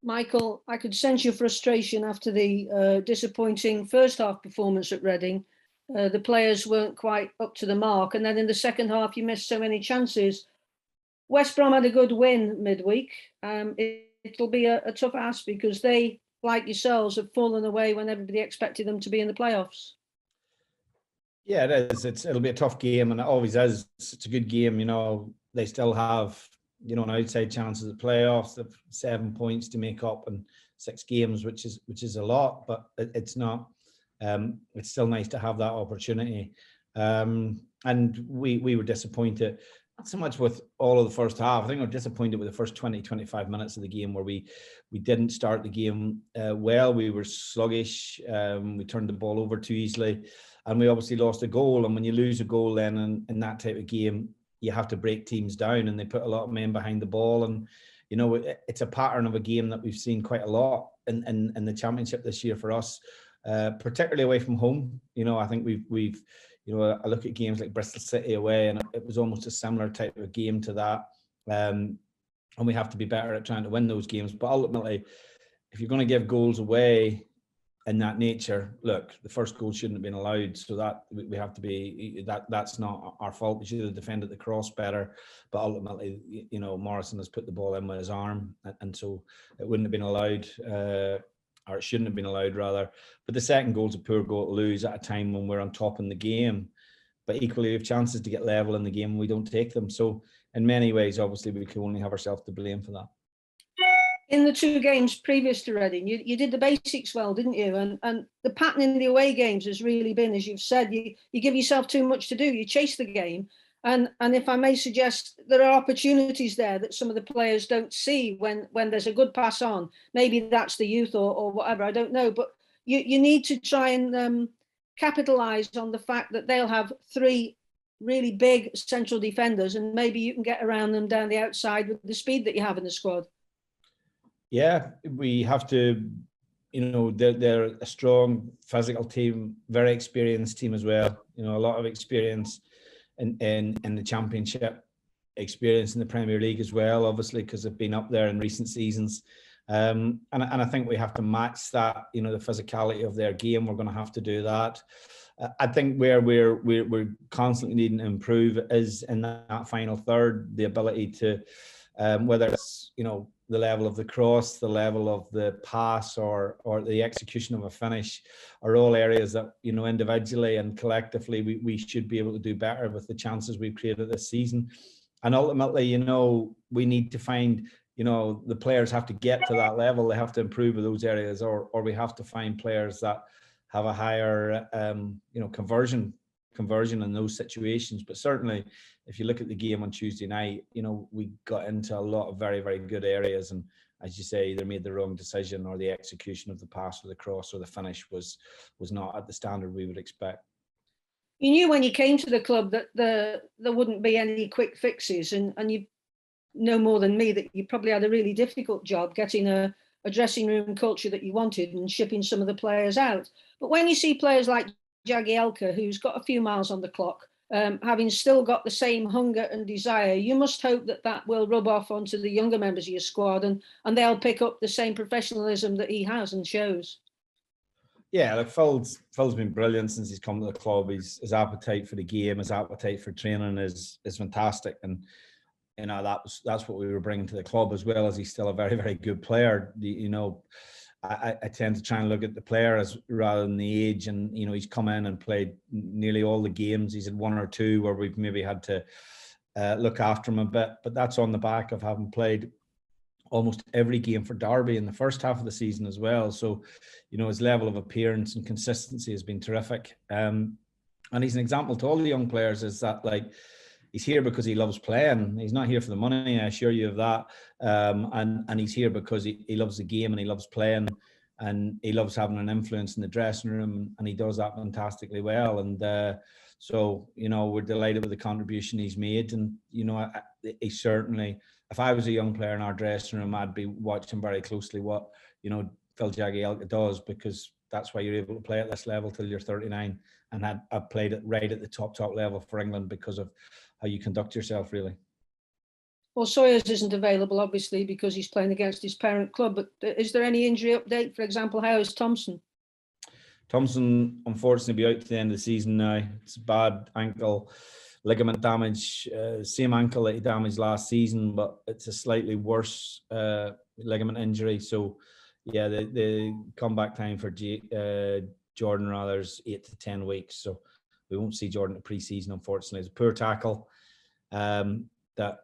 Michael, I could sense your frustration after the disappointing first half performance at Reading. The players weren't quite up to the mark, and then in the second half, you missed so many chances. West Brom had a good win midweek. It'll be a tough ask because they, like yourselves, have fallen away when everybody expected them to be in the playoffs. Yeah, it is. It'll be a tough game, and it always is. It's a good game. They still have, an outside chance of the playoffs. They've 7 points to make up in 6 games, which is a lot, but it's not. It's still nice to have that opportunity. And we were disappointed, not so much with all of the first half. I think we were disappointed with the first 20, 25 minutes of the game where we didn't start the game well. We were sluggish. We turned the ball over too easily. And we obviously lost a goal. And when you lose a goal then in that type of game, you have to break teams down, and they put a lot of men behind the ball. And, it's a pattern of a game that we've seen quite a lot in the Championship this year for us, particularly away from home. I think we've I look at games like Bristol City away, and it was almost a similar type of game to that. And we have to be better at trying to win those games. But ultimately, if you're going to give goals away in that nature, look, the first goal shouldn't have been allowed. So that we have to be, that's not our fault. We should have defended the cross better. But ultimately, Morrison has put the ball in with his arm, and so it wouldn't have been allowed. Or it shouldn't have been allowed, rather. But the second goal's a poor goal to lose at a time when we're on top in the game. But equally, we have chances to get level in the game and we don't take them. So in many ways, obviously, we can only have ourselves to blame for that. In the 2 games previous to Reading, you did the basics well, didn't you? And the pattern in the away games has really been, as you've said, you give yourself too much to do. You chase the game. And if I may suggest, there are opportunities there that some of the players don't see when there's a good pass on. Maybe that's the youth or whatever, I don't know. But you need to try and capitalise on the fact that they'll have 3 really big central defenders, and maybe you can get around them down the outside with the speed that you have in the squad. Yeah, we have to, they're a strong physical team, very experienced team as well. A lot of experience in the Championship, experience in the Premier League as well, obviously, because they've been up there in recent seasons. And I think we have to match that, the physicality of their game. We're going to have to do that. I think where we're constantly needing to improve is in that final third, the ability to, whether it's, the level of the cross, the level of the pass, or the execution of a finish, are all areas that, individually and collectively we should be able to do better with the chances we've created this season. And ultimately, we need to find, the players have to get to that level. They have to improve in those areas, or we have to find players that have a higher, conversion in those situations. But certainly, if you look at the game on Tuesday night, we got into a lot of very, very good areas. And as you say, they made the wrong decision, or the execution of the pass or the cross or the finish was not at the standard we would expect. You knew when you came to the club that there wouldn't be any quick fixes, and you know more than me that you probably had a really difficult job getting a dressing room culture that you wanted and shipping some of the players out. But when you see players like Jagielka, who's got a few miles on the clock, having still got the same hunger and desire, you must hope that will rub off onto the younger members of your squad, and they'll pick up the same professionalism that he has and shows. Yeah, like Phil's been brilliant since he's come to the club. His appetite for the game, his appetite for training is fantastic, and that's what we were bringing to the club, as well as he's still a very, very good player. I tend to try and look at the player as rather than the age, and he's come in and played nearly all the games. He's had 1 or 2 where we've maybe had to look after him a bit, but that's on the back of having played almost every game for Derby in the first half of the season as well. So, his level of appearance and consistency has been terrific. And he's an example to all the young players, is that, like, he's here because he loves playing. He's not here for the money, I assure you of that. And he's here because he loves the game and he loves playing, and he loves having an influence in the dressing room, and he does that fantastically well. And so, we're delighted with the contribution he's made. And, he certainly, if I was a young player in our dressing room, I'd be watching very closely what, Phil Jagielka does, because that's why you're able to play at this level till you're 39. And I've played it right at the top level for England because of how you conduct yourself, really. Well, Sawyers isn't available, obviously, because he's playing against his parent club. But is there any injury update? For example, how is Thompson? Thompson, unfortunately, be out to the end of the season now. It's bad ankle ligament damage, same ankle that he damaged last season, but it's a slightly worse ligament injury. So, yeah, the comeback time for Jordan rather is 8 to 10 weeks. So we won't see Jordan at pre-season, unfortunately. It's a poor tackle that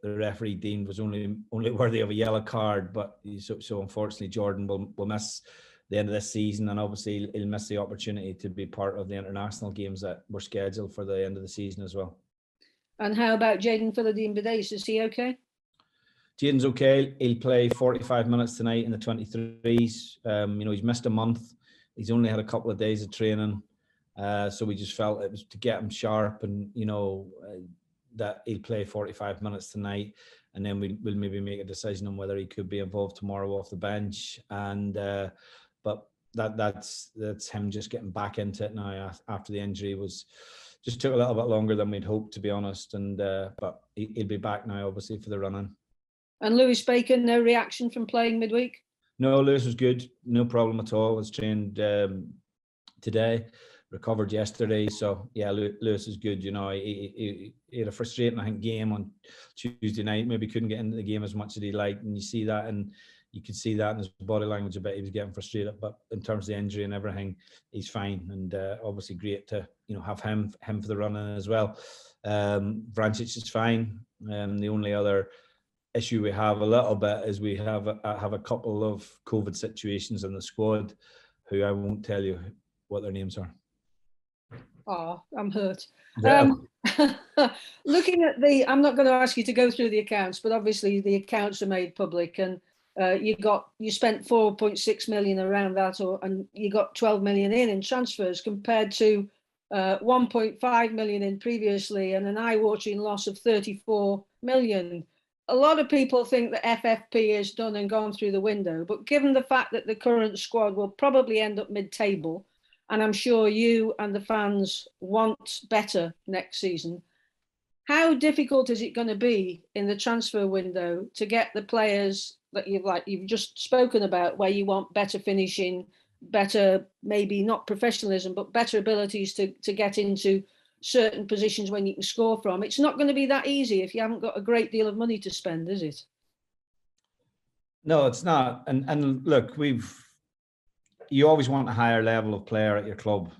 the referee deemed was only worthy of a yellow card, but so unfortunately Jordan will miss the end of this season, and obviously he'll miss the opportunity to be part of the international games that were scheduled for the end of the season as well. And how about Jaden Philodine-Bidace? Is he okay? Jaden's okay. He'll play 45 minutes tonight in the 23s. He's missed a month. He's only had a couple of days of training. So we just felt it was to get him sharp, and that he'll play 45 minutes tonight, and then we'll maybe make a decision on whether he could be involved tomorrow off the bench. And but that's him just getting back into it now after the injury just took a little bit longer than we'd hoped, to be honest. And but he'll be back now, obviously, for the run-in. And Lewis Bacon, no reaction from playing midweek? No, Lewis was good. No problem at all. Was trained today, recovered yesterday. So, yeah, Lewis is good. He had a frustrating, I think, game on Tuesday night. Maybe couldn't get into the game as much as he liked. And you see that, and you could see that in his body language a bit. He was getting frustrated. But in terms of the injury and everything, he's fine. And obviously great to, have him for the run-in as well. Vrancic is fine. The only other issue we have a little bit is we have a couple of COVID situations in the squad, who I won't tell you what their names are. Oh, I'm hurt. Yeah. Looking at I'm not going to ask you to go through the accounts, but obviously the accounts are made public, and you spent 4.6 million around that, and you got 12 million in transfers compared to 1.5 million in previously, and an eye-watering loss of 34 million. A lot of people think that FFP is done and gone through the window, but given the fact that the current squad will probably end up mid-table, and I'm sure you and the fans want better next season, how difficult is it going to be in the transfer window to get the players that you've just spoken about, where you want better finishing, better, maybe not professionalism, but better abilities to get into certain positions when you can score from? It's not going to be that easy if you haven't got a great deal of money to spend, is it? No, it's not. And look, you always want a higher level of player at your club,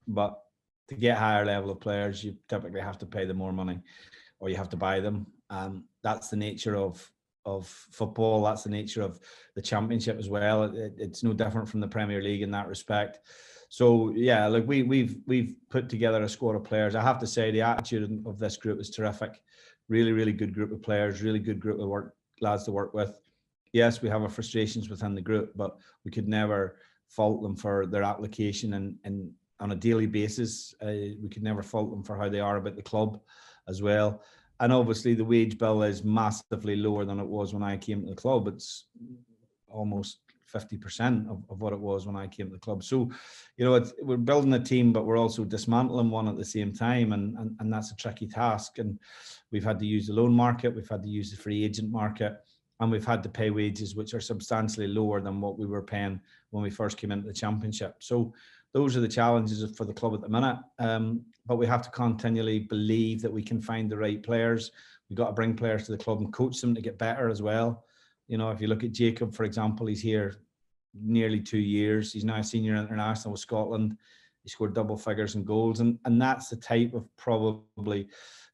but to get higher level of players, you typically have to pay them more money, or you have to buy them. That's the nature of football. That's the nature of the Championship as well. It's no different from the Premier League in that respect. So yeah, look, we've put together a squad of players. I have to say the attitude of this group is terrific. Really, really good group of players. Really good group of lads to work with. Yes, we have our frustrations within the group, but we could never fault them for their application and on a daily basis. We could never fault them for how they are about the club as well. And obviously the wage bill is massively lower than it was when I came to the club. It's almost 50% of what it was when I came to the club. So, we're building a team, but we're also dismantling one at the same time. And that's a tricky task. And we've had to use the loan market. We've had to use the free agent market. And we've had to pay wages which are substantially lower than what we were paying when we first came into the Championship. So those are the challenges for the club at the minute. But we have to continually believe that we can find the right players. We've got to bring players to the club and coach them to get better as well. If you look at Jacob, for example, he's here nearly 2 years. He's now a senior international with Scotland. He scored double figures in goals. And that's the type of probably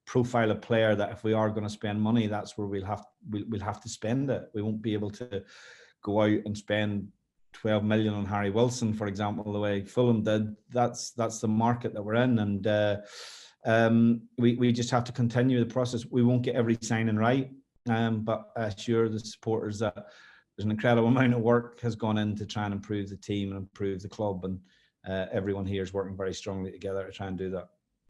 profile of player that if we are going to spend money, that's where we'll have to spend it. We won't be able to go out and spend 12 million on Harry Wilson, for example, the way Fulham did. That's the market that we're in, and we just have to continue the process. We won't get every signing right, but I assure the supporters that there's an incredible amount of work has gone in to try and improve the team and improve the club, and everyone here is working very strongly together to try and do that.